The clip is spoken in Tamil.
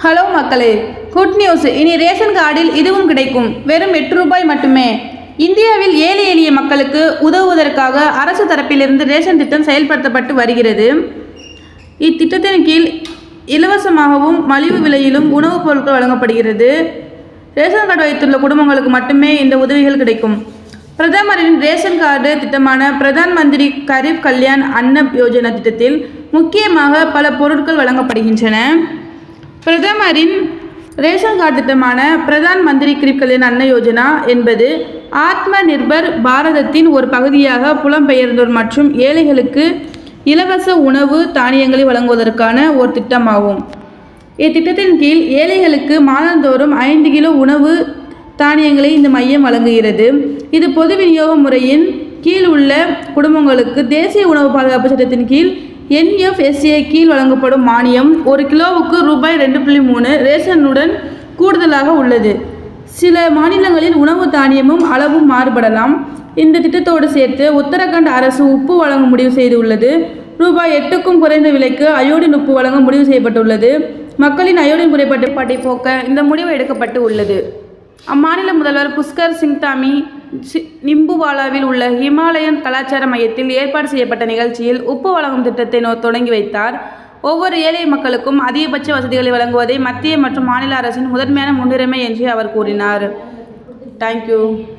ஹலோ மக்களே, குட் நியூஸ். இனி ரேஷன் கார்டில் இதுவும் கிடைக்கும். வெறும் 8 ரூபாய் மட்டுமே. இந்தியாவில் ஏழை எளிய மக்களுக்கு உதவுவதற்காக அரசு தரப்பிலிருந்து ரேஷன் திட்டம் செயல்படுத்தப்பட்டு வருகிறது. இத்திட்டத்தின் கீழ் இலவசமாகவும் மலிவு விலையிலும் உணவுப் பொருட்கள் வழங்கப்படுகிறது. ரேஷன் கார்டு வைத்துள்ள குடும்பங்களுக்கு மட்டுமே இந்த உதவிகள் கிடைக்கும். பிரதமரின் ரேஷன் கார்டு திட்டமான பிரதான் மந்திரி கரீப் கல்யாண் அன்ன யோஜனா திட்டத்தில் முக்கியமாக பல பொருட்கள் வழங்கப்படுகின்றன. பிரதமரின் ரேஷன் கார்டு திட்டமான பிரதான் மந்திரி கரீப் கல்யாண் அன்ன யோஜனா என்பது ஆத்ம நிர்பர் பாரதத்தின் ஒரு பகுதியாக புலம்பெயர்ந்தோர் மற்றும் ஏழைகளுக்கு இலவச உணவு தானியங்களை வழங்குவதற்கான ஒரு திட்டமாகும். இத்திட்டத்தின் கீழ் ஏழைகளுக்கு மாதந்தோறும் 5 கிலோ உணவு தானியங்களை இந்த மையம் வழங்குகிறது. இது பொது விநியோக முறையின் கீழ் உள்ள குடும்பங்களுக்கு தேசிய உணவு பாதுகாப்பு சட்டத்தின் கீழ் NFSA கீழ் வழங்கப்படும் மானியம் 1 கிலோவுக்கு ரூபாய் 2.3 ரேஷனுடன் கூடுதலாக உள்ளது. சில மாநிலங்களில் உணவு தானியமும் அளவும் மாறுபடலாம். இந்த திட்டத்தோடு சேர்த்து உத்தரகாண்ட் அரசு உப்பு வழங்க முடிவு செய்துள்ளது. ரூபாய் 8க்கும் குறைந்த விலைக்கு அயோடின் உப்பு வழங்க முடிவு செய்யப்பட்டுள்ளது. மக்களின் அயோடின் குறைபாட்டை போக்க இந்த முடிவு எடுக்கப்பட்டு உள்ளது. அம்மாநில முதல்வர் புஷ்கர் சிங் தாமி நிம்புவாலாவில் உள்ள ஹிமாலயன் கலாச்சார மையத்தில் ஏற்பாடு செய்யப்பட்ட நிகழ்ச்சியில் உப்பு வழங்கும் திட்டத்தை தொடங்கி வைத்தார். ஒவ்வொரு ஏழை மக்களுக்கும் அதிகபட்ச வசதிகளை வழங்குவதே மத்திய மற்றும் மாநில அரசின் முதன்மையான முன்னுரிமை என்று அவர் கூறினார். தேங்க்யூ.